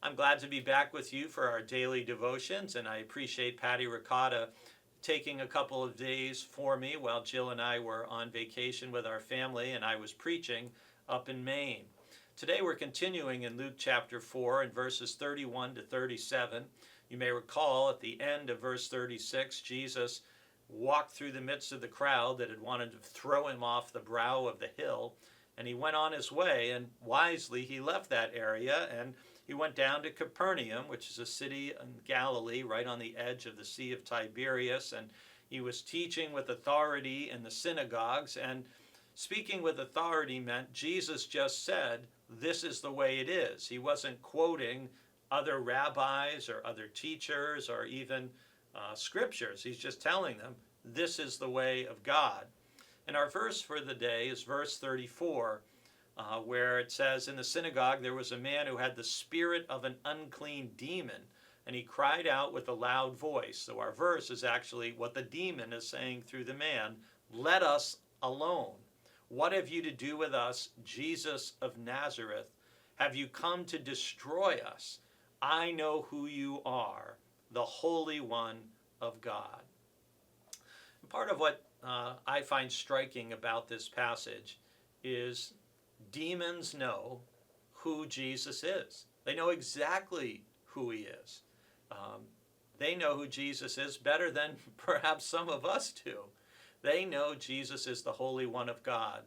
I'm glad to be back with you for our daily devotions, and I appreciate Patti Ricotta taking a couple of days for me while Jill and I were on vacation with our family and I was preaching up in Maine. Today we're continuing in Luke chapter 4 and verses 31 to 37. You may recall at the end of verse 36, Jesus walked through the midst of the crowd that had wanted to throw him off the brow of the hill, and he went on his way, and wisely he left that area and he went down to Capernaum, which is a city in Galilee right on the edge of the Sea of Tiberias, and he was teaching with authority in the synagogues. And speaking with authority meant Jesus just said, this is the way it is. He wasn't quoting other rabbis or other teachers or even scriptures. He's just telling them, this is the way of God. And our verse for the day is verse 34, where it says, in the synagogue there was a man who had the spirit of an unclean demon, and he cried out with a loud voice. So our verse is actually what the demon is saying through the man, let us alone. What have you to do with us, Jesus of Nazareth? Have you come to destroy us? I know who you are, the Holy One of God. And part of what I find striking about this passage is demons know who Jesus is. They know exactly who he is. They know who Jesus is better than perhaps some of us do. They know Jesus is the Holy One of God,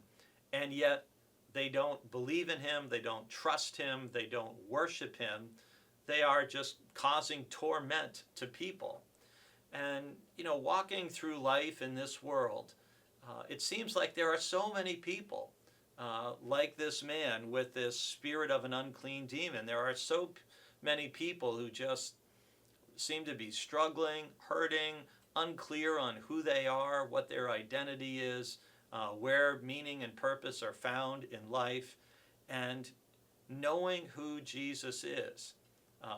and yet they don't believe in him, they don't trust him, they don't worship him. They are just causing torment to people. And, walking through life in this world, it seems like there are so many people like this man with this spirit of an unclean demon. There are so many people who just seem to be struggling, hurting, unclear on who they are, what their identity is, where meaning and purpose are found in life. And knowing who Jesus is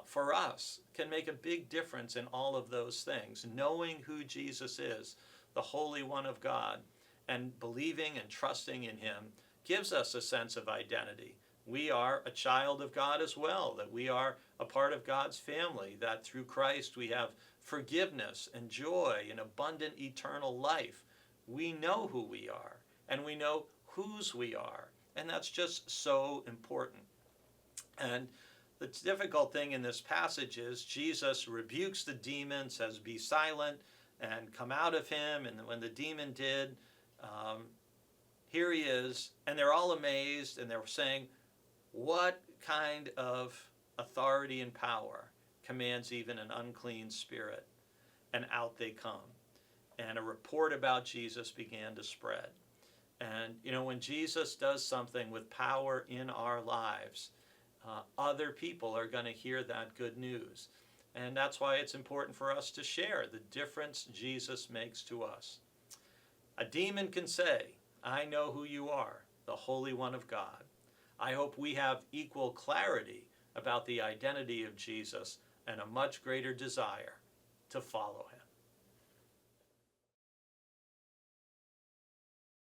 for us can make a big difference in all of those things. Knowing who Jesus is, the Holy One of God, and believing and trusting in him gives us a sense of identity. We are a child of God as well, that we are a part of God's family, that through Christ we have forgiveness and joy and abundant eternal life. We know who we are, and we know whose we are, and that's just so important. And the difficult thing in this passage is Jesus rebukes the demon, says, be silent and come out of him. And when the demon did, here he is. And they're all amazed, and they're saying, what kind of authority and power commands even an unclean spirit? And out they come. And a report about Jesus began to spread. And, when Jesus does something with power in our lives, other people are going to hear that good news. And that's why it's important for us to share the difference Jesus makes to us. A demon can say, I know who you are, the Holy One of God. I hope we have equal clarity about the identity of Jesus and a much greater desire to follow him.